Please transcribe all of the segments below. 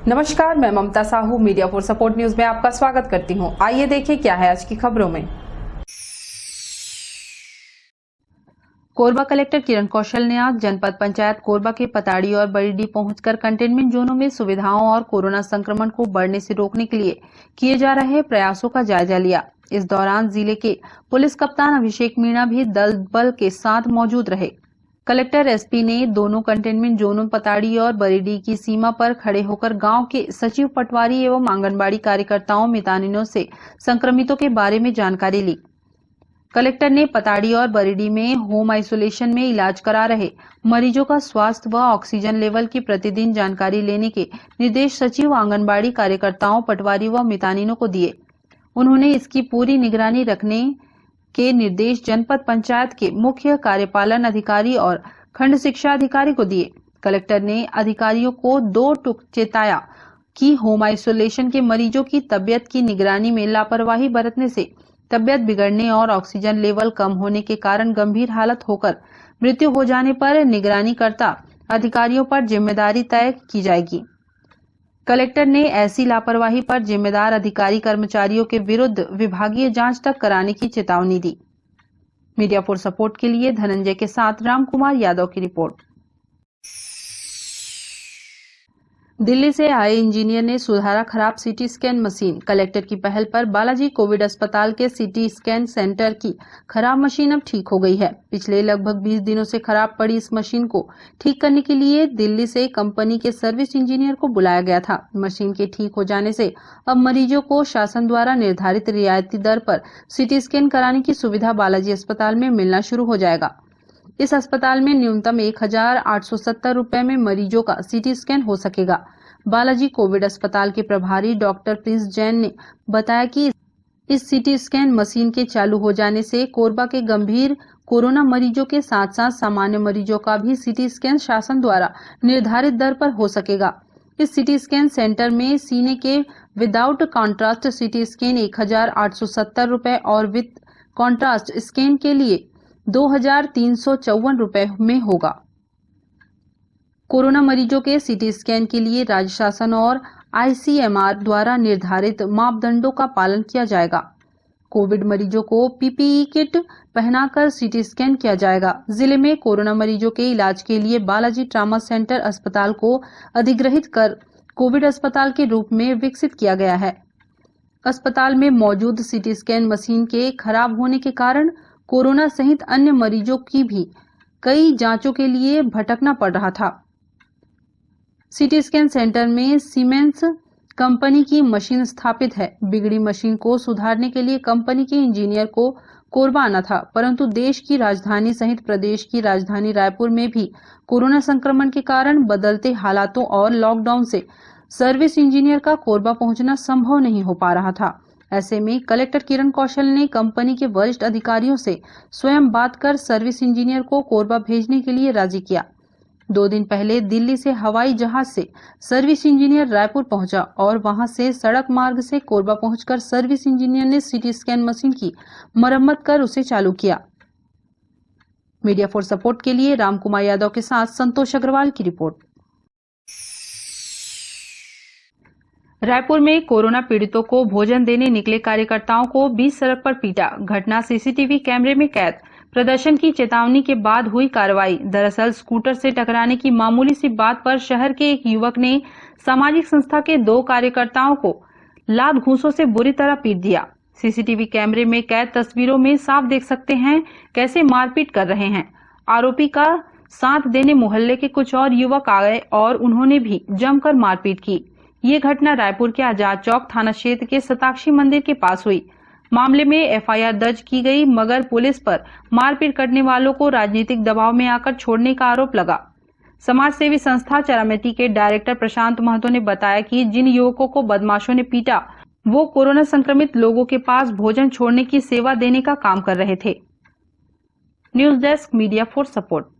नमस्कार, मैं Mamta Sahu media for support news में आपका स्वागत करती हूं। आइए देखिए क्या है आज की खबरों में। कोरबा कलेक्टर किरण कौशल ने आज जनपद पंचायत कोरबा के पताड़ी और बरीडी पहुंचकर कंटेनमेंट जोनों में सुविधाओं और कोरोना संक्रमण को बढ़ने से रोकने के लिए किए जा रहे प्रयासों का जायजा लिया। इस दौरान जिले के पुलिस कप्तान अभिषेक मीणा भी दल बल के साथ मौजूद रहे। कलेक्टर एसपी ने दोनों कंटेनमेंट जोनों पताड़ी और बरीडी की सीमा पर खड़े होकर गांव के सचिव, पटवारी एवं आंगनबाड़ी कार्यकर्ताओं, मितानिनों से संक्रमितों के बारे में जानकारी ली। कलेक्टर ने पताड़ी और बरीडी में होम आइसोलेशन में इलाज करा रहे मरीजों का स्वास्थ्य व ऑक्सीजन लेवल की प्रतिदिन जानकारी लेने के निर्देश सचिव, आंगनबाड़ी कार्यकर्ताओं, पटवारी व मितानिनों को दिए। उन्होंने इसकी पूरी निगरानी रखने के निर्देश जनपद पंचायत के मुख्य कार्यपालन अधिकारी और खंड शिक्षा अधिकारी को दिए। कलेक्टर ने अधिकारियों को 2 टूक चेताया कि होम आइसोलेशन के मरीजों की तबियत की निगरानी में लापरवाही बरतने से तबियत बिगड़ने और ऑक्सीजन लेवल कम होने के कारण गंभीर हालत होकर मृत्यु हो जाने पर निगरानीकर्ता अधिकारियों पर जिम्मेदारी तय की जाएगी। कलेक्टर ने ऐसी लापरवाही पर जिम्मेदार अधिकारी कर्मचारियों के विरुद्ध विभागीय जांच तक कराने की चेतावनी दी। मीडिया फॉर सपोर्ट के लिए धनंजय के साथ रामकुमार यादव की रिपोर्ट। दिल्ली से आए इंजीनियर ने सुधारा खराब सीटी स्कैन मशीन। कलेक्टर की पहल पर बालाजी कोविड अस्पताल के सीटी स्कैन सेंटर की खराब मशीन अब ठीक हो गई है। पिछले लगभग 20 दिनों से खराब पड़ी इस मशीन को ठीक करने के लिए दिल्ली से कंपनी के सर्विस इंजीनियर को बुलाया गया था। मशीन के ठीक हो जाने से अब मरीजों को शासन द्वारा निर्धारित रियायती दर पर सीटी स्कैन कराने की सुविधा बालाजी अस्पताल में मिलना शुरू हो जाएगा। इस अस्पताल में न्यूनतम 1870 रुपए में मरीजों का सीटी स्कैन हो सकेगा। बालाजी कोविड अस्पताल के प्रभारी डॉक्टर प्रिंस जैन ने बताया कि इस सीटी स्कैन मशीन के चालू हो जाने से कोरबा के गंभीर कोरोना मरीजों के साथ साथ सामान्य मरीजों का भी सीटी स्कैन शासन द्वारा निर्धारित दर पर हो सकेगा। इस सीटी स्कैन सेंटर में सीने के विदाउट कॉन्ट्रास्ट सीटी स्कैन 1870 रुपए और विद कॉन्ट्रास्ट स्कैन के लिए 2354 रुपए में होगा। कोरोना मरीजों के सीटी स्कैन के लिए राज्य शासन और आईसीएमआर द्वारा निर्धारित मापदंडों का पालन किया जाएगा। कोविड मरीजों को पीपीई किट पहनाकर सीटी स्कैन किया जाएगा। जिले में कोरोना मरीजों के इलाज के लिए बालाजी ट्रामा सेंटर अस्पताल को अधिग्रहित कर कोविड अस्पताल के रूप में विकसित किया गया है। अस्पताल में मौजूद सीटी स्कैन मशीन के खराब होने के कारण कोरोना सहित अन्य मरीजों की भी कई जांचों के लिए भटकना पड़ रहा था। सीटी स्कैन सेंटर में सीमेंस कंपनी की मशीन स्थापित है। बिगड़ी मशीन को सुधारने के लिए कंपनी के इंजीनियर को कोरबा आना था, परंतु देश की राजधानी सहित प्रदेश की राजधानी रायपुर में भी कोरोना संक्रमण के कारण बदलते हालातों और लॉकडाउन से सर्विस इंजीनियर का कोरबा पहुंचना संभव नहीं हो पा रहा था। ऐसे में कलेक्टर किरण कौशल ने कंपनी के वरिष्ठ अधिकारियों से स्वयं बात कर सर्विस इंजीनियर को कोरबा भेजने के लिए राजी किया। 2 दिन पहले दिल्ली से हवाई जहाज से सर्विस इंजीनियर रायपुर पहुंचा और वहां से सड़क मार्ग से कोरबा पहुंचकर सर्विस इंजीनियर ने सीटी स्कैन मशीन की मरम्मत कर उसे चालू किया। मीडिया फॉर सपोर्ट के लिए रामकुमार यादव के साथ संतोष अग्रवाल की रिपोर्ट। रायपुर में कोरोना पीड़ितों को भोजन देने निकले कार्यकर्ताओं को बीच सड़क पर पीटा। घटना सीसीटीवी कैमरे में कैद। प्रदर्शन की चेतावनी के बाद हुई कार्रवाई। दरअसल स्कूटर से टकराने की मामूली सी बात पर शहर के एक युवक ने सामाजिक संस्था के 2 कार्यकर्ताओं को लात घूंसों से बुरी तरह पीट दिया। सीसीटीवी कैमरे में कैद तस्वीरों में साफ देख सकते हैं कैसे मारपीट कर रहे हैं। आरोपी का साथ देने मोहल्ले के कुछ और युवक आ गए और उन्होंने भी जमकर मारपीट की। ये घटना रायपुर के आजाद चौक थाना क्षेत्र के शताक्षी मंदिर के पास हुई। मामले में एफआईआर दर्ज की गई, मगर पुलिस पर मारपीट करने वालों को राजनीतिक दबाव में आकर छोड़ने का आरोप लगा। समाज सेवी संस्था चरामेटी के डायरेक्टर प्रशांत महतो ने बताया कि जिन युवकों को बदमाशों ने पीटा वो कोरोना संक्रमित लोगों के पास भोजन छोड़ने की सेवा देने का काम कर रहे थे। News desk, media for support.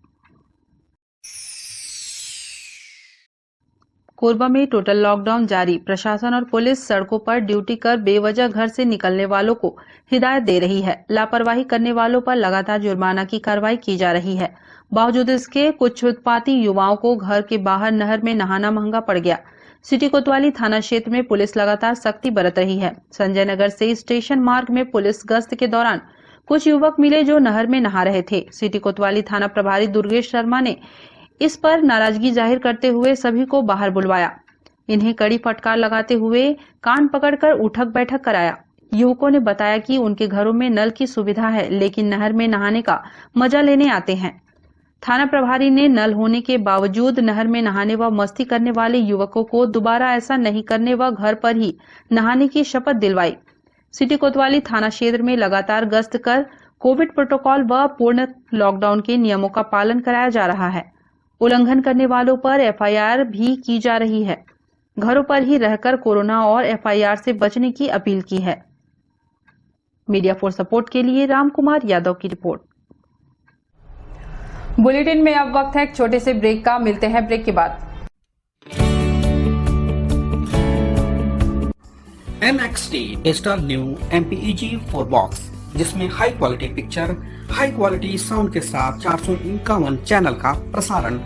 Korba में टोटल लॉकडाउन जारी। प्रशासन और पुलिस सड़कों पर ड्यूटी कर बेवजह घर से निकलने वालों को हिदायत दे रही है। लापरवाही करने वालों पर लगातार जुर्माना की कार्रवाई की जा रही है। बावजूद इसके कुछ उत्पाती युवाओं को घर के बाहर नहर में नहाना महंगा पड़ गया। सिटी कोतवाली थाना क्षेत्र में पुलिस लगातार सख्ती बरत रही है। संजय नगर से स्टेशन मार्ग में पुलिस गश्त के दौरान कुछ युवक मिले जो नहर में नहा रहे थे। सिटी कोतवाली थाना प्रभारी दुर्गेश शर्मा ने इस पर नाराजगी जाहिर करते हुए सभी को बाहर बुलवाया। इन्हें कड़ी फटकार लगाते हुए कान पकड़कर उठक बैठक कराया। युवकों ने बताया कि उनके घरों में नल की सुविधा है, लेकिन नहर में नहाने का मजा लेने आते हैं। थाना प्रभारी ने नल होने के बावजूद नहर में नहाने व मस्ती करने वाले युवकों को दोबारा ऐसा नहीं करने व घर पर ही नहाने की शपथ दिलवाई। सिटी कोतवाली थाना क्षेत्र में लगातार गश्त कर कोविड प्रोटोकॉल व पूर्ण लॉकडाउन के नियमों का पालन कराया जा रहा है। उल्लंघन करने वालों पर एफआईआर भी की जा रही है। घरों पर ही रहकर कोरोना और एफआईआर से बचने की अपील की है। मीडिया फॉर सपोर्ट के लिए रामकुमार यादव की रिपोर्ट। बुलेटिन में अब वक्त है एक छोटे से ब्रेक का। मिलते हैं ब्रेक के बाद। NXT digital new MPEG 4 box, जिसमें high quality picture, high quality sound के साथ 451 चैनल का प्रसारण।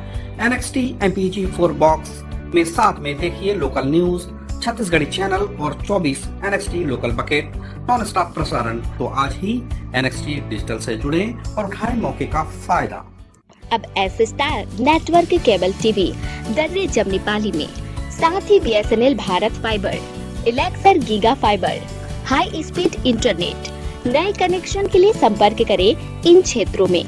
NXT MPEG 4 बॉक्स में साथ में देखिए लोकल न्यूज, छत्तीसगढ़ी चैनल और 24 NXT local bucket non stop प्रसारण। तो आज ही NXT डिजिटल से जुड़े और उठाएं मौके का फायदा। अब S star network cable TV Darri Jamnipali में, साथ ही BSNL भारत फाइबर, इलेक्सर giga fibre, high speed internet. नए कनेक्शन के लिए संपर्क करें इन क्षेत्रों में: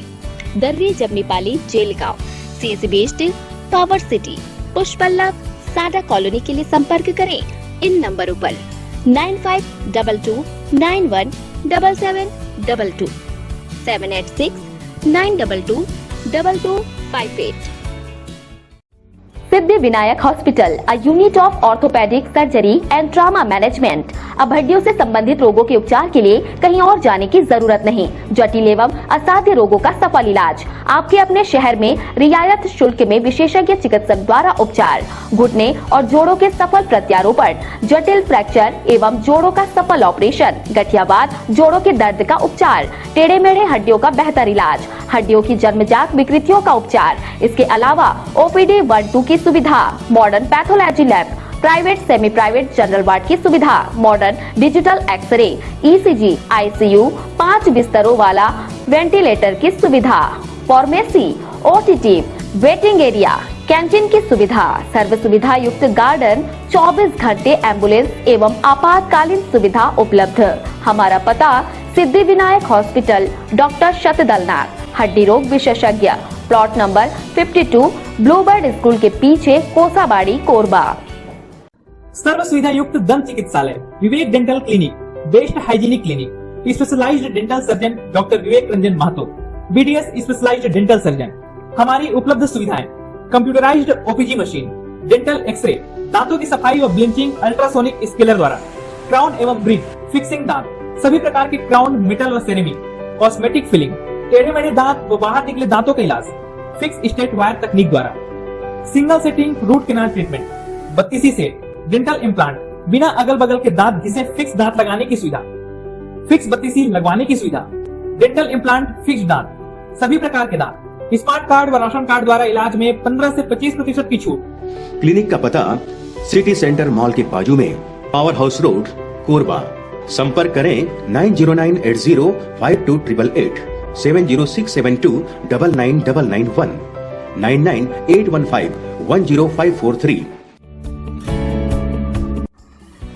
Darri Jamnipali, Jailgaon, CSB steel, power city, पुष्पल्लभ, सादा कॉलोनी के लिए संपर्क करें इन नंबरों पर 9522 91 7722 786 922 2258। सिद्धि Vinayak hospital, a unit of orthopaedic surgery and trauma management. अब हड्डियों से संबंधित रोगों के उपचार के लिए कहीं और जाने की जरूरत नहीं। जटिल एवं असाध्य रोगों का सफल इलाज आपके अपने शहर में रियायत शुल्क में विशेषज्ञ चिकित्सक द्वारा उपचार। घुटने और जोड़ों के सफल प्रत्यारोपण, जटिल फ्रैक्चर एवं जोड़ों का सफल ऑपरेशन, गठियावाद, जोड़ों के दर्द का उपचार, टेढ़े मेढ़े हड्डियों का बेहतर इलाज, हड्डियों की जन्मजात विकृतियों का उपचार। इसके अलावा OPD 1-2 की सुविधा, modern pathology lab, private semi private general ward की सुविधा, modern digital X-ray, ECG, ICU, 5 बिस्तरों वाला वेंटिलेटर की सुविधा, pharmacy, OTT, waiting area, canteen की सुविधा, सर्व सुविधा युक्त गार्डन, 24 घंटे एम्बुलेंस एवं आपातकालीन सुविधा उपलब्ध। हमारा पता: सिद्धि विनायक हॉस्पिटल, डॉक्टर शतदलनाथ, हड्डी रोग विशेषज्ञ, प्लॉट नंबर 52, ब्लूबर्ड स्कूल के पीछे, कोसाबाड़ी, कोरबा। सर्व सुविधा युक्त दंत चिकित्सालय, Vivek dental clinic, best hygienic clinic, specialised dental surgeon doctor Vivek Ranjan Mahato, BDS specialised dental surgeon. हमारी उपलब्ध सुविधाएं: computerised OPG machine, dental x-ray, दांतों की सफाई व ब्लीचिंग अल्ट्रासोनिक स्केलर द्वारा, क्राउन एवं ब्रिज, फिक्सिंग दांत, सभी प्रकार के क्राउन, मेटल व सेरेमिक, कॉस्मेटिक फिलिंग, टेढ़े मेढ़े दांत व बाहर निकले दांतों का इलाज फिक्स स्टेट वायर तकनीक द्वारा, single sitting root canal treatment, 32 set, dental implant, बिना अगल बगल के दांत घिसे फिक्स दांत लगाने की सुविधा, फिक्स 32 लगवाने की सुविधा, डेंटल इम्प्लांट, फिक्स दांत, सभी प्रकार के दांत, स्मार्ट कार्ड व राशन कार्ड द्वारा इलाज में 15 से 25% की छूट। क्लिनिक का पता: सिटी सेंटर मॉल के बाजू में, पावर हाउस रोड, कोरबा। संपर्क करें 9098052888, 7067299991, 9981510543।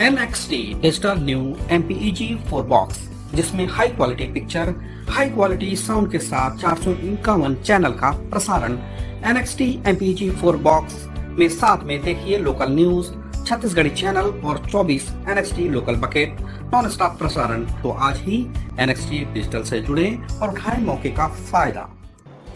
NXT digital new MPEG 4 box, जिसमें high quality picture, high quality sound के साथ 451 चैनल का प्रसारण। NXT MPEG 4 बॉक्स में साथ में देखिए लोकल न्यूज, छत्तीसगढ़ी चैनल और 24 NXT local bucket non stop प्रसारण। तो आज ही NXT डिजिटल से जुड़े और उठाएं मौके का फायदा।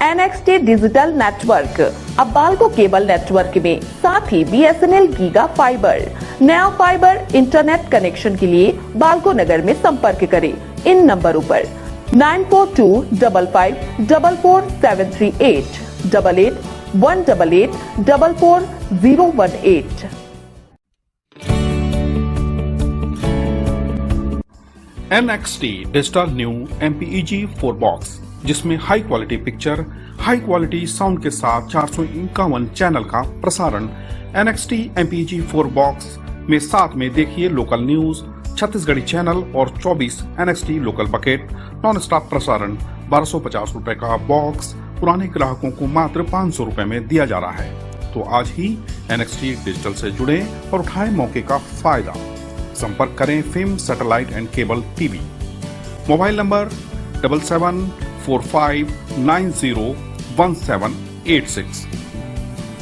NXT डिजिटल नेटवर्क, अब बाल्को केबल नेटवर्क में, साथ ही BSNL गीगा फाइबर। नया फाइबर इंटरनेट कनेक्शन के लिए बाल्को नगर में संपर्क करें इन नंबरों पर 9425544738, 8818844018। NXT digital new MPEG 4 box, जिसमें high quality picture, high quality sound के साथ 451 चैनल का प्रसारण। NXT MPEG 4 बॉक्स में साथ में देखिए लोकल न्यूज, छत्तीसगढ़ी चैनल और 24 NXT local bucket non stop प्रसारण। 1250 रुपए का बॉक्स पुराने ग्राहकों को मात्र 500 रुपए में दिया जा रहा है। तो आज ही NXT डिजिटल से जुड़े और उठाएं मौके का फायदा। संपर्क करें film satellite and cable TV. Mobile number 7745901786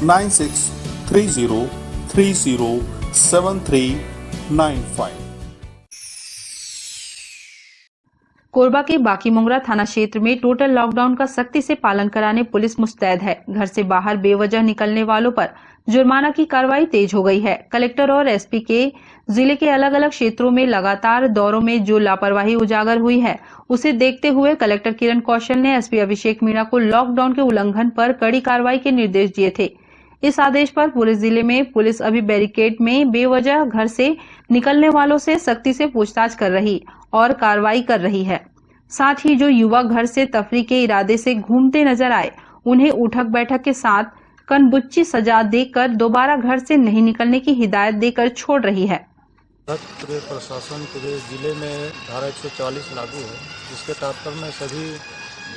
9630307395। Korba के बाकीमुंगरा थाना क्षेत्र में टोटल लॉकडाउन का सख्ती से पालन कराने पुलिस मुस्तैद है। घर से बाहर बेवजह निकलने वालों पर जुर्माना की कार्रवाई तेज हो गई है। कलेक्टर और एसपी के जिले के अलग अलग क्षेत्रों में लगातार दौरों में जो लापरवाही उजागर हुई है, उसे देखते हुए कलेक्टर किरण कौशल ने एसपी अभिषेक मीणा को लॉकडाउन के उल्लंघन पर कड़ी कार्रवाई के निर्देश दिए थे। इस आदेश पर पूरे जिले में पुलिस अभी बैरिकेड में बेवजह घर से निकलने वालों से सख्ती से पूछताछ कर रही और कार्रवाई कर रही है। साथ ही जो युवक घर से तफरी के इरादे से घूमते नजर आए, उन्हें उठक बैठक के साथ कनबुच्ची सजा देकर दोबारा घर से नहीं निकलने की हिदायत देकर छोड़ रही है। पूरे प्रशासन पूरे जिले में धारा 144 लागू है, जिसके तात्पर्य में सभी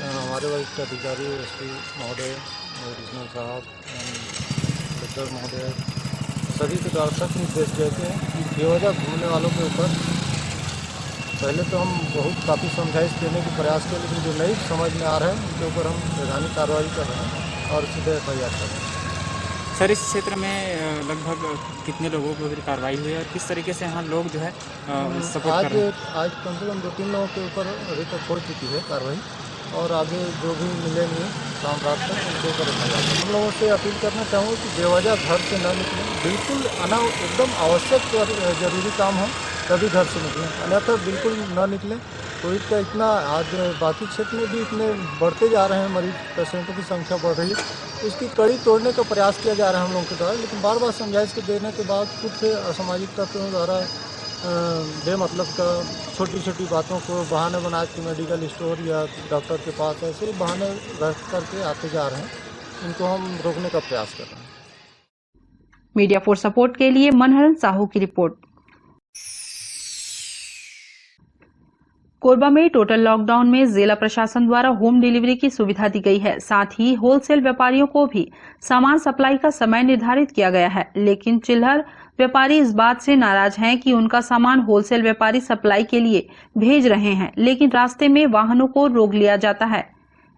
हमारे वरिष्ठ अधिकारी एसपी महोदय, रीजनल साहब, कलेक्टर महोदय सभी के द्वारा सख्त निर्देश देते हैं कि बेवजह घूमने वालों के ऊपर पहले तो हम काफ़ी समझाइश देने की प्रयास किए, लेकिन जो नहीं समझ में आ रहा है उनके ऊपर हम वैधानिक कार्रवाई कर रहे हैं और सीधे FIR कर रहे हैं। सर, इस क्षेत्र में लगभग कितने लोगों को कार्रवाई हुई है और किस तरीके से यहाँ लोग जो है सपोर्ट कर रहे हैं? आज कम से कम 2-3 लोगों के ऊपर अभी तक हो चुकी है कार्रवाई और आगे जो भी मिलेंगे शाम रात तक उनके ऊपर FIR। हम लोगों से अपील करना चाहूँगा कि बेवजह घर से न निकलें, बिल्कुल एकदम आवश्यक जरूरी काम हो तभी घर से निकलें, अन्यथा बिल्कुल न निकलें। कोविड का इतना आज बाकी क्षेत्र में भी इतने बढ़ते जा रहे हैं, मरीज पेशेंटों की संख्या बढ़ रही है, उसकी कड़ी तोड़ने का प्रयास किया जा रहा है हम लोगों के द्वारा, लेकिन बार बार समझाइश के देने के बाद खुद से असामाजिक तत्वों द्वारा बेमतलब का छोटी छोटी बातों को बहाने बना के मेडिकल स्टोर या डॉक्टर के पास ऐसे बहाने रख करके आते जा रहे हैं। इनको हम रोकने का प्रयास कर रहे हैं। मीडिया फॉर सपोर्ट के लिए मनहरन साहू की रिपोर्ट। कोरबा में टोटल लॉकडाउन में जिला प्रशासन द्वारा होम डिलीवरी की सुविधा दी गई है। साथ ही होलसेल व्यापारियों को भी सामान सप्लाई का समय निर्धारित किया गया है, लेकिन चिल्लर व्यापारी इस बात से नाराज हैं कि उनका सामान होलसेल व्यापारी सप्लाई के लिए भेज रहे हैं, लेकिन रास्ते में वाहनों को रोक लिया जाता है।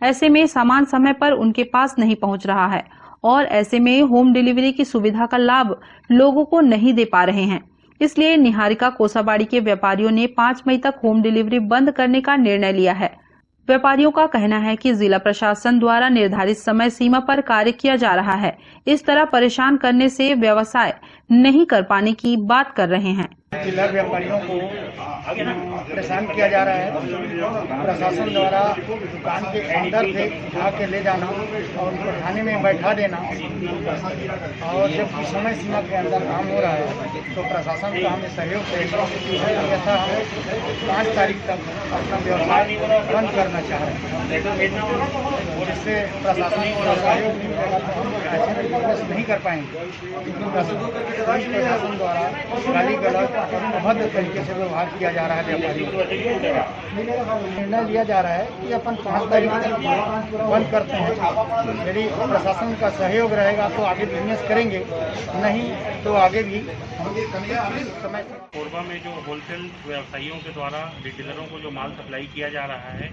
ऐसे में सामान समय पर उनके पास नहीं पहुंच रहा है और ऐसे में होम डिलीवरी की सुविधा का लाभ लोगों को नहीं दे पा रहे हैं। इसलिए निहारिका कोसाबाड़ी के व्यापारियों ने 5 मई तक होम डिलीवरी बंद करने का निर्णय लिया है। व्यापारियों का कहना है कि जिला प्रशासन द्वारा निर्धारित समय सीमा पर कार्य किया जा रहा है। इस तरह परेशान करने से व्यवसाय नहीं कर पाने की बात कर रहे हैं। चिल्लर व्यापारियों को परेशान किया जा रहा है। प्रशासन द्वारा दुकान के अंदर से उठा के ले जाना और उनको थाने में बैठा देना, और जब समय सीमा के अंदर काम हो रहा है तो प्रशासन को हमें सहयोग चाहिए। ऐसा हम 5 तारीख तक अपना व्यवसाय बंद करना चाह रहे हैं, जिससे प्रशासन को सहयोग बिजनेस नहीं कर पाएंगे, क्योंकि प्रशासन द्वारा गाली गलौज अभद्र तरीके से व्यवहार किया जा रहा है। व्यापारियों को निर्णय लिया जा रहा है कि अपन 5 तारीख तक बंद करते हैं। यदि प्रशासन का सहयोग रहेगा तो आगे बिजनेस करेंगे, नहीं तो आगे भी समय। कोरबा में जो होलसेल व्यवसायियों के द्वारा रिटेलरों को जो माल सप्लाई किया जा रहा है,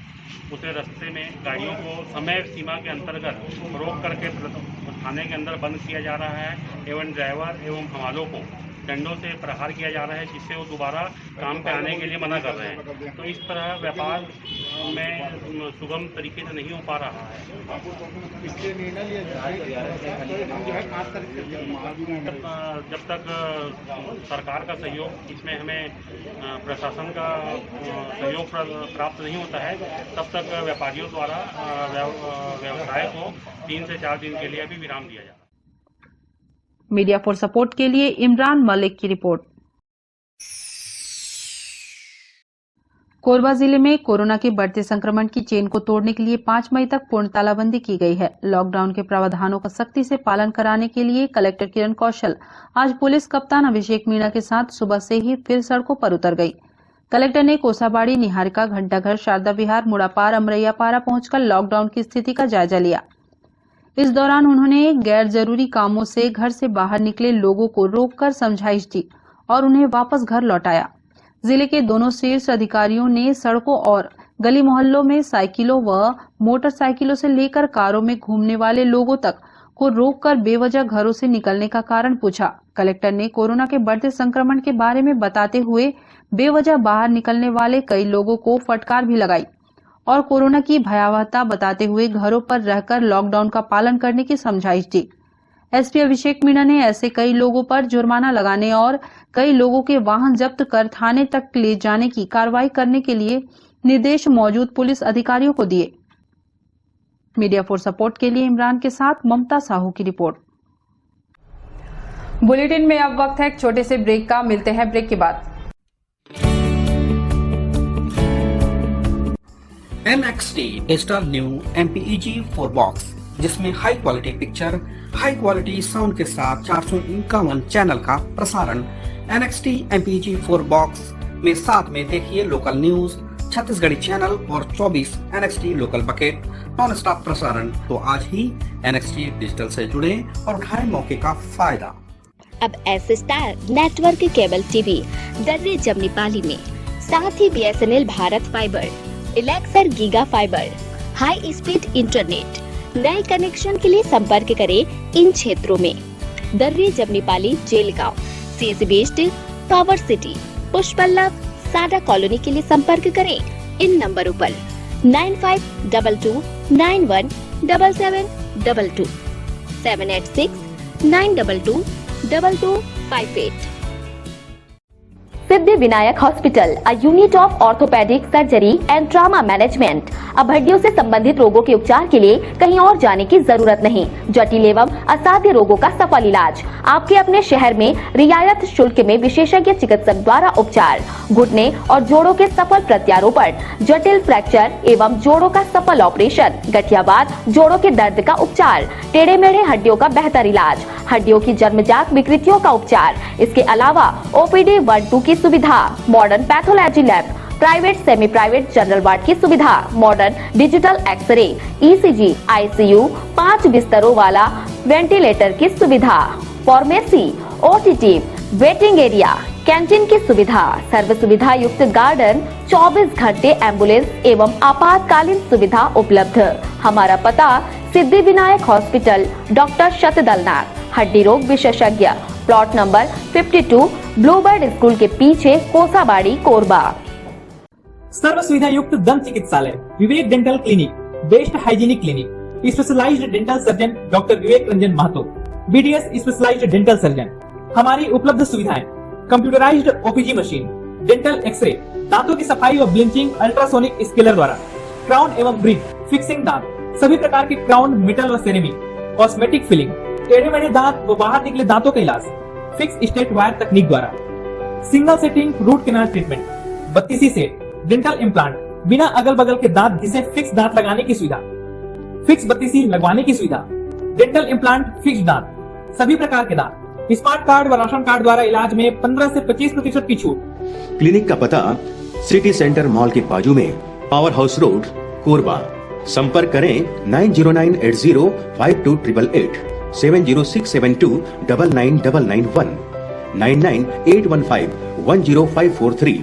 उसे रास्ते में गाड़ियों को समय सीमा के अंतर्गत रोक करके थाने के अंदर बंद किया जा रहा है एवं ड्राइवर एवं हमालों को डंडों से प्रहार किया जा रहा है, जिससे वो दोबारा काम पे आने के लिए मना कर रहे हैं। तो इस तरह व्यापार में सुगम तरीके से नहीं हो पा रहा है। इसलिए निर्णय लिया जब तक सरकार का सहयोग, इसमें हमें प्रशासन का सहयोग प्राप्त नहीं होता है, तब तक व्यापारियों द्वारा व्यवसाय को 3 से 4 दिन के लिए अभी विराम दिया जाए। मीडिया फॉर सपोर्ट के लिए इमरान मलिक की रिपोर्ट। कोरबा जिले में कोरोना के बढ़ते संक्रमण की चेन को तोड़ने के लिए 5 मई तक पूर्ण तालाबंदी की गई है। लॉकडाउन के प्रावधानों का सख्ती से पालन कराने के लिए कलेक्टर किरण कौशल आज पुलिस कप्तान अभिषेक मीणा के साथ सुबह से ही फिर सड़कों पर उतर गई। कलेक्टर ने कोसाबाड़ी, निहारिका, घंटाघर, शारदा विहार, मुड़ापार, अमरैया पारा पहुंचकर लॉकडाउन की स्थिति का जायजा लिया। इस दौरान उन्होंने गैर जरूरी कामों से घर से बाहर निकले लोगों को रोककर समझाइश दी और उन्हें वापस घर लौटाया। जिले के दोनों शीर्ष अधिकारियों ने सड़कों और गली मोहल्लों में साइकिलों व मोटरसाइकिलों से लेकर कारों में घूमने वाले लोगों तक को रोककर बेवजह घरों से निकलने का कारण पूछा। कलेक्टर ने कोरोना के बढ़ते संक्रमण के बारे में बताते हुए बेवजह बाहर निकलने वाले कई लोगों को फटकार भी लगाई और कोरोना की भयावहता बताते हुए घरों पर रहकर लॉकडाउन का पालन करने की समझाइश दी। एसपी अभिषेक मीणा ने ऐसे कई लोगों पर जुर्माना लगाने और कई लोगों के वाहन जब्त कर थाने तक ले जाने की कार्रवाई करने के लिए निर्देश मौजूद पुलिस अधिकारियों को दिए। मीडिया फॉर सपोर्ट के लिए इमरान के साथ ममता साहू की रिपोर्ट। बुलेटिन में अब वक्त है एक छोटे से ब्रेक का। मिलते हैं ब्रेक के बाद। NXT digital new MPEG 4 box, जिसमें high quality picture, high quality sound के साथ 451 चैनल का प्रसारण। NXT MPEG 4 बॉक्स में साथ में देखिए लोकल न्यूज, छत्तीसगढ़ी चैनल और 24 NXT local bucket non stop प्रसारण। तो आज ही NXT डिजिटल से जुड़े और उठाएं मौके का फायदा। अब S star network cable TV Darri Jamnipali में, साथ ही BSNL भारत फाइबर, इलेक्सर giga fibre, high speed internet. नए कनेक्शन के लिए संपर्क करें इन क्षेत्रों में: Darri Jamnipali, Jailgaon, CSE based, power city, पुष्पल्लव, साडा कॉलोनी के लिए संपर्क करें इन नंबरों पर 9522917722 786-922-2258। Siddhi Vinayak hospital, a unit of orthopaedic surgery and trauma management. अब हड्डियों से संबंधित रोगों के उपचार के लिए कहीं और जाने की जरूरत नहीं। जटिल एवं असाध्य रोगों का सफल इलाज आपके अपने शहर में रियायत शुल्क में विशेषज्ञ चिकित्सक द्वारा उपचार। घुटने और जोड़ों के सफल प्रत्यारोपण, जटिल फ्रैक्चर एवं जोड़ों का सफल ऑपरेशन, गठियावाद, जोड़ों के दर्द का उपचार, टेढ़े मेढ़े हड्डियों का बेहतर इलाज, हड्डियों की जन्मजात विकृतियों का उपचार। इसके अलावा OPD 1-2 की सुविधा, modern pathology lab, private semi private general ward की सुविधा, modern digital X-ray, ECG, ICU, 5 बिस्तरों वाला वेंटिलेटर की सुविधा, pharmacy, OTT, waiting area, canteen की सुविधा, सर्व सुविधा युक्त गार्डन, 24 घंटे एम्बुलेंस एवं आपातकालीन सुविधा उपलब्ध। हमारा पता सिद्धि विनायक हॉस्पिटल, डॉक्टर शतदलनाथ, हड्डी रोग विशेषज्ञ, प्लॉट नंबर 52, ब्लूबर्ड स्कूल के पीछे, कोसाबाड़ी, कोरबा। सर्व सुविधा युक्त दंत चिकित्सालय, Vivek dental clinic, best hygienic clinic, specialised dental surgeon doctor Vivek Ranjan Mahato, BDS specialised dental surgeon. हमारी उपलब्ध सुविधाएं: computerised OPG machine, dental x-ray, दांतों की सफाई और ब्लीचिंग अल्ट्रासोनिक स्केलर द्वारा, क्राउन एवं ब्रिज, फिक्सिंग दांत, सभी प्रकार के क्राउन, मेटल और सेरेमिक, कॉस्मेटिक फिलिंग, टेढ़े मेढ़े दांत व बाहर निकले दांतों का इलाज फिक्स स्टेट वायर तकनीक द्वारा, single sitting root canal treatment, 32 set, dental implant, बिना अगल बगल के दांत जिसे फिक्स दांत लगाने की सुविधा, फिक्स 32 लगवाने की सुविधा, डेंटल इम्प्लांट, फिक्स दांत, सभी प्रकार के दांत, स्मार्ट कार्ड व राशन कार्ड द्वारा इलाज में 15 से 25% की छूट। क्लिनिक का पता सिटी सेंटर मॉल के बाजू में, पावर हाउस रोड, कोरबा। संपर्क करें 9098052888, 7067299991, 9981510543।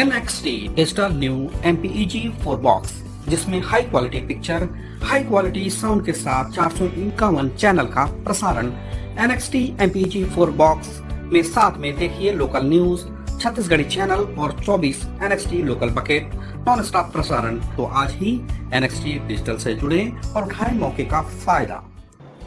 NXT digital new MPEG 4 box, जिसमें high quality picture, high quality sound के साथ 451 चैनल का प्रसारण। NXT MPEG 4 बॉक्स में साथ में देखिए लोकल न्यूज, छत्तीसगढ़ी चैनल और 24 NXT local bucket non stop प्रसारण। तो आज ही NXT डिजिटल से जुड़े और उठाएं मौके का फायदा।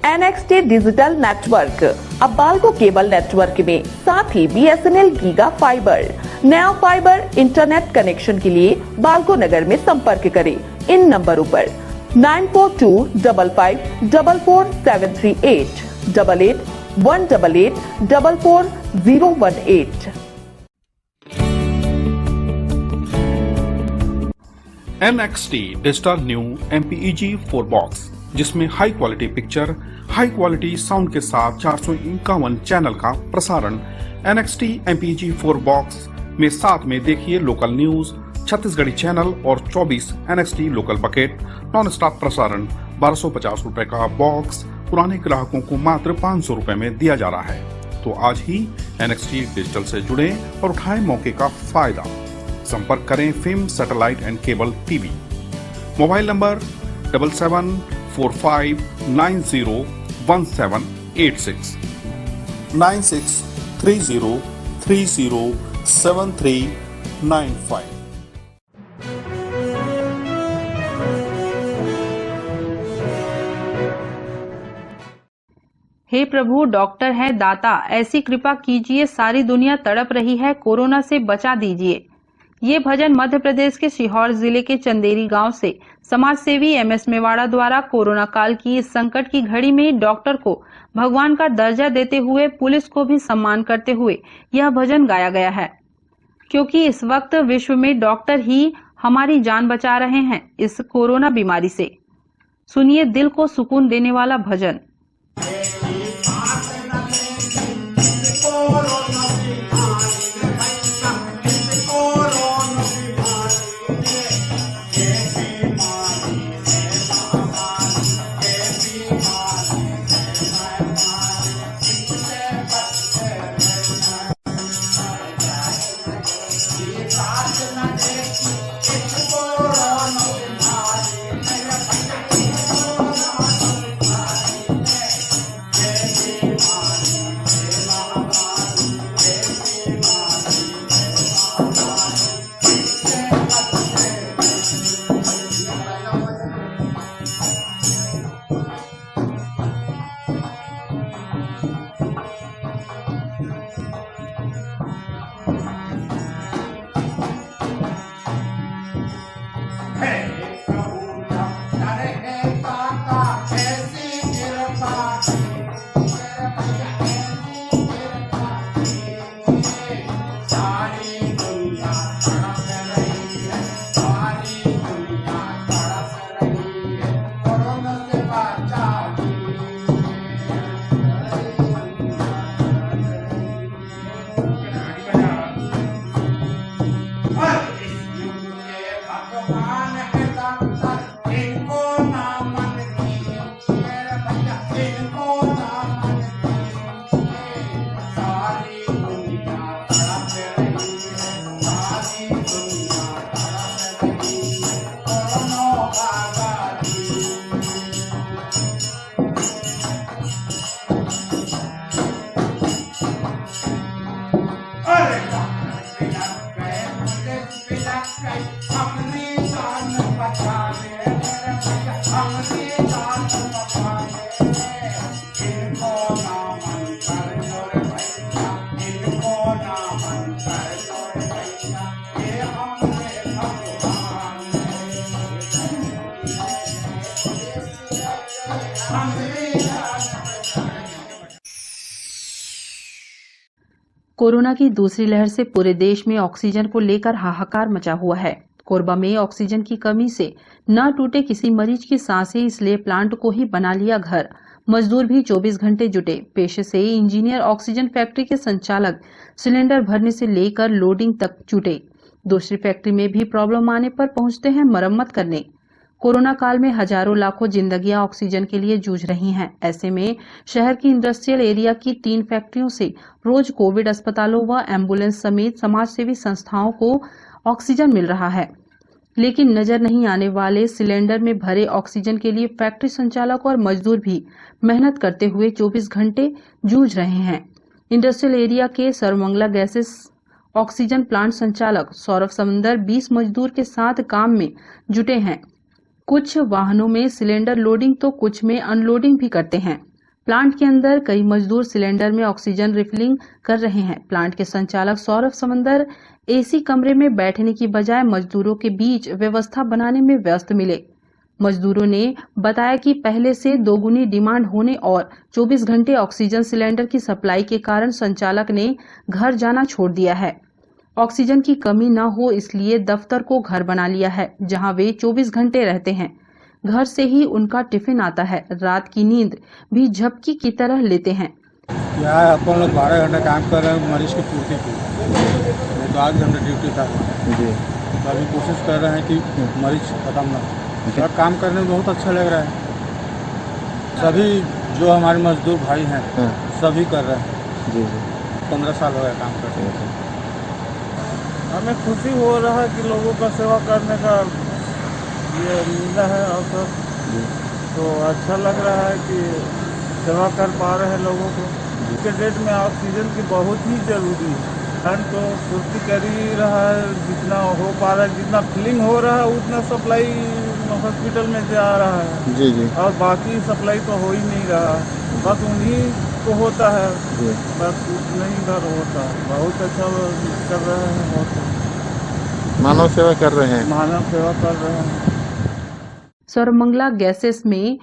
NXT डिजिटल नेटवर्क, अब बाल्को केबल नेटवर्क में, साथ ही BSNL गीगा फाइबर। नया फाइबर इंटरनेट कनेक्शन के लिए बाल्को नगर में संपर्क करें इन नंबरों पर 9425544738, 881888444018। NXT digital new MPEG 4 box, जिसमें high quality picture, high quality sound के साथ 451 चैनल का प्रसारण। NXT MPEG 4 बॉक्स में साथ में देखिए लोकल न्यूज, छत्तीसगढ़ी चैनल और 24 NXT local bucket non stop प्रसारण। 1250 रुपए का बॉक्स पुराने ग्राहकों को मात्र 500 रुपए में दिया जा रहा है। तो आज ही NXT डिजिटल से जुड़े और उठाएं मौके का फायदा। संपर्क करें film satellite and cable TV. Mobile number 7745901786 9630307395। हे प्रभु, डॉक्टर है दाता, ऐसी कृपा कीजिए, सारी दुनिया तड़प रही है, कोरोना से बचा दीजिए। ये भजन मध्य प्रदेश के सीहोर जिले के चंदेरी गांव से समाजसेवी MS मेवाड़ा द्वारा कोरोना काल की इस संकट की घड़ी में डॉक्टर को भगवान का दर्जा देते हुए पुलिस को भी सम्मान करते हुए यह भजन गाया गया है, क्योंकि इस वक्त विश्व में डॉक्टर ही हमारी जान बचा रहे हैं इस कोरोना बीमारी से। सुनिए दिल को सुकून देने वाला भजन। कोरोना की दूसरी लहर से पूरे देश में ऑक्सीजन को लेकर हाहाकार मचा हुआ है। कोरबा में ऑक्सीजन की कमी से न टूटे किसी मरीज की सांसें, इसलिए प्लांट को ही बना लिया घर। मजदूर भी 24 घंटे जुटे। पेशे से इंजीनियर ऑक्सीजन फैक्ट्री के संचालक सिलेंडर भरने से लेकर लोडिंग तक जुटे। दूसरी फैक्ट्री में भी प्रॉब्लम आने पर पहुंचते हैं मरम्मत करने। कोरोना काल में हजारों लाखों जिंदगियां ऑक्सीजन के लिए जूझ रही हैं। ऐसे में शहर की इंडस्ट्रियल एरिया की 3 फैक्ट्रियों से रोज कोविड अस्पतालों व एम्बुलेंस समेत समाजसेवी संस्थाओं को ऑक्सीजन मिल रहा है, लेकिन नजर नहीं आने वाले सिलेंडर में भरे ऑक्सीजन के लिए फैक्ट्री संचालक और मजदूर भी मेहनत करते हुए 24 घंटे जूझ रहे हैं। इंडस्ट्रियल एरिया के सर्वमंगला गैसेस ऑक्सीजन प्लांट संचालक सौरभ समंदर 20 मजदूर के साथ काम में जुटे हैं। कुछ वाहनों में सिलेंडर लोडिंग तो कुछ में अनलोडिंग भी करते हैं। प्लांट के अंदर कई मजदूर सिलेंडर में ऑक्सीजन रिफिलिंग कर रहे हैं। प्लांट के संचालक सौरभ समंदर एसी कमरे में बैठने की बजाय मजदूरों के बीच व्यवस्था बनाने में व्यस्त मिले। मजदूरों ने बताया कि पहले से दोगुनी डिमांड होने और 24 घंटे ऑक्सीजन सिलेंडर की सप्लाई के कारण संचालक ने घर जाना छोड़ दिया है। ऑक्सीजन की कमी न हो इसलिए दफ्तर को घर बना लिया है, जहां वे 24 घंटे रहते हैं। घर से ही उनका टिफिन आता है। रात की नींद भी झपकी की तरह लेते हैं। क्या है, अपन लोग 12 घंटे काम कर रहे हैं मरीज की पूर्ति की, नहीं तो 8 घंटे ड्यूटी था जी। तो अभी कोशिश कर रहे हैं कि मरीज खत्म ना हो। और काम करने में बहुत अच्छा लग रहा है। सभी जो हमारे मजदूर भाई हैं सभी कर रहे हैं जी। 15 साल हो गए काम करते हैं। हमें खुशी हो रहा है कि लोगों का सेवा करने का ये मिला है अवसर, तो अच्छा लग रहा है कि सेवा कर पा रहे हैं लोगों को। इसके डेट में ऑक्सीजन की बहुत ही जरूरी है। ठंड तो पूर्ति कर ही रहा है, जितना हो पा रहा है, जितना फिलिंग हो रहा है उतना सप्लाई हॉस्पिटल में जा रहा है जी जी। और बाकी सप्लाई तो हो ही नहीं रहा, बस उन्हीं को होता है जी। बस नहीं इधर होता है। बहुत अच्छा कर रहे हैं, बहुत मानव सेवा कर रहे हैं, मानव सेवा कर रहे हैं। सर्वमंगला गैसेस में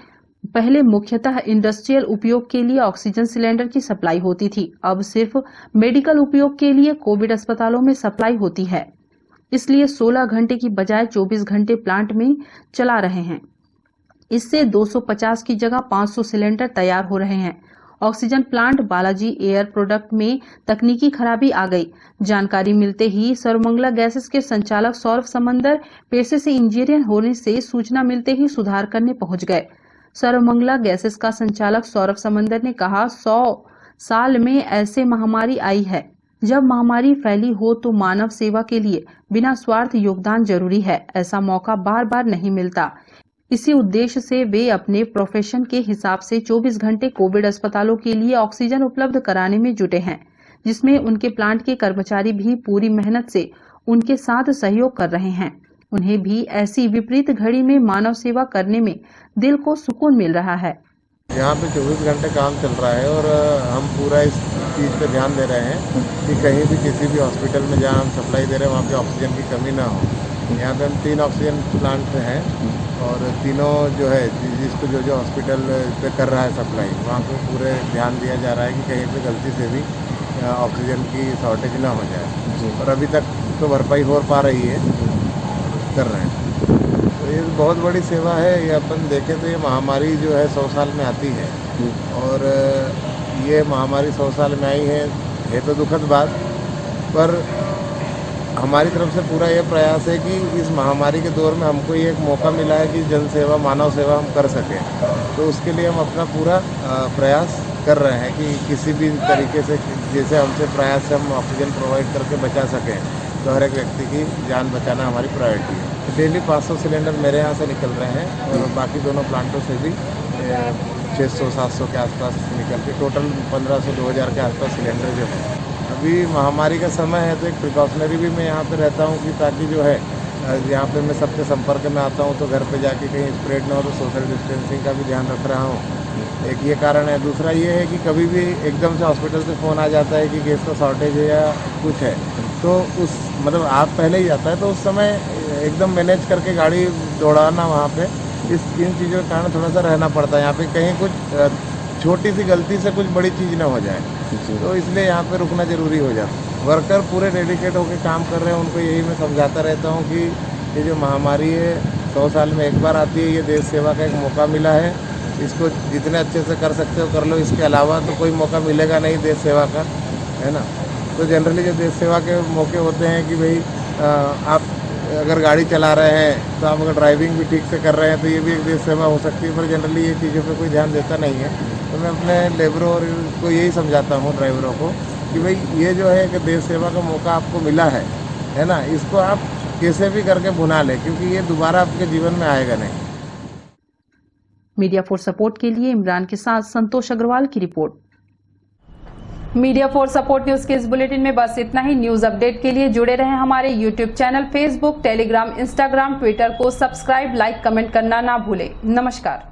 पहले मुख्यतः इंडस्ट्रियल उपयोग के लिए ऑक्सीजन सिलेंडर की सप्लाई होती थी। अब सिर्फ मेडिकल उपयोग के लिए कोविड अस्पतालों में सप्लाई होती है। इसलिए 16 घंटे की बजाय 24 घंटे प्लांट में चला रहे हैं। इससे 250 की जगह 500 सिलेंडर तैयार हो रहे हैं। Oxygen plant Balaji air product में तकनीकी खराबी आ गई। जानकारी मिलते ही सर्वमंगला गैसेस के संचालक सौरभ समंदर पेशे से इंजीनियर होने से सूचना मिलते ही सुधार करने पहुंच गए। सर्वमंगला गैसेस का संचालक सौरभ समंदर ने कहा, 100 साल में ऐसे महामारी आई है। जब महामारी फैली हो तो मानव सेवा के लिए बिना स्वार्थ योगदान जरूरी है। ऐसा मौका बार बार नहीं मिलता। इसी उद्देश्य से वे अपने प्रोफेशन के हिसाब से 24 घंटे कोविड अस्पतालों के लिए ऑक्सीजन उपलब्ध कराने में जुटे हैं, जिसमें उनके प्लांट के कर्मचारी भी पूरी मेहनत से उनके साथ सहयोग कर रहे हैं। उन्हें भी ऐसी विपरीत घड़ी में मानव सेवा करने में दिल को सुकून मिल रहा है। यहाँ पे 24 घंटे काम चल रहा है और हम पूरा इस चीज़ पे ध्यान दे रहे हैं कि कहीं भी किसी भी हॉस्पिटल में जहाँ हम सप्लाई दे रहे हैं वहाँ पे ऑक्सीजन की कमी ना हो। यहाँ पे हम 3 ऑक्सीजन प्लांट हैं और तीनों जो है जिसको जो हॉस्पिटल पे कर रहा है सप्लाई, वहाँ पे पूरे ध्यान दिया जा रहा है कि कहीं पे गलती से भी ऑक्सीजन की शॉर्टेज ना हो जाए। और अभी तक तो भरपाई हो पा रही है, कर रहे हैं। तो ये बहुत बड़ी सेवा है। ये अपन देखें तो ये महामारी जो है 100 साल में आती है और ये महामारी 100 साल में आई है तो दुखद बात, पर हमारी तरफ से पूरा ये प्रयास है कि इस महामारी के दौर में हमको ये एक मौका मिला है कि जन सेवा, मानव सेवा हम कर सकें। तो उसके लिए हम अपना पूरा प्रयास कर रहे हैं कि किसी भी तरीके से जैसे हमसे प्रयास से हम ऑक्सीजन प्रोवाइड करके बचा सकें, तो हर एक व्यक्ति की जान बचाना हमारी प्रायोरिटी है। डेली 500 सिलेंडर मेरे यहाँ से निकल रहे हैं और बाकी दोनों प्लांटों से भी 600-700 के आसपास निकल के टोटल 1500-2000 के आसपास सिलेंडर जो है। अभी महामारी का समय है तो एक प्रिकॉशनरी भी मैं यहाँ पे रहता हूँ कि ताकि जो है यहाँ पे मैं सबके संपर्क में आता हूँ तो घर पे जाके कहीं स्प्रेड ना हो, तो सोशल डिस्टेंसिंग का भी ध्यान रख रहा हूँ। एक ये कारण है। दूसरा ये है कि कभी भी एकदम से हॉस्पिटल से फ़ोन आ जाता है कि गैस का शॉर्टेज है या कुछ है, तो उस मतलब आप पहले ही जाता है तो उस समय एकदम मैनेज करके गाड़ी दौड़ाना वहाँ पे इन चीज़ों के कारण थोड़ा सा रहना पड़ता है। यहाँ पे कहीं कुछ छोटी सी गलती से कुछ बड़ी चीज़ ना हो जाए, तो इसलिए यहाँ पे रुकना ज़रूरी हो जाता है। वर्कर पूरे डेडिकेट होकर काम कर रहे हैं, उनको यही मैं समझाता रहता हूँ कि ये जो महामारी है 100 साल में एक बार आती है, ये देश सेवा का एक मौका मिला है, इसको जितने अच्छे से कर सकते हो कर लो। इसके अलावा तो कोई मौका मिलेगा नहीं देश सेवा का, है ना। तो जनरली जो देश सेवा के मौके होते हैं कि भाई आप अगर गाड़ी चला रहे हैं तो आप अगर ड्राइविंग भी ठीक से कर रहे हैं तो ये भी एक देश सेवा हो सकती है, पर जनरली ये चीज़ों पे कोई ध्यान देता नहीं है। तो मैं अपने लेबरों को यही समझाता हूँ, ड्राइवरों को, कि भाई ये जो है कि देश सेवा का मौका आपको मिला है ना, इसको आप कैसे भी करके भुना लें, क्योंकि ये दोबारा आपके जीवन में आएगा नहीं। मीडिया फॉर सपोर्ट के लिए इमरान के साथ संतोष अग्रवाल की report. Media for support news के इस बुलेटिन में बस इतना ही। न्यूज अपडेट के लिए जुड़े रहें हमारे YouTube channel, Facebook, Telegram, Instagram, Twitter को सब्सक्राइब, लाइक, कमेंट करना ना भूलें। नमस्कार।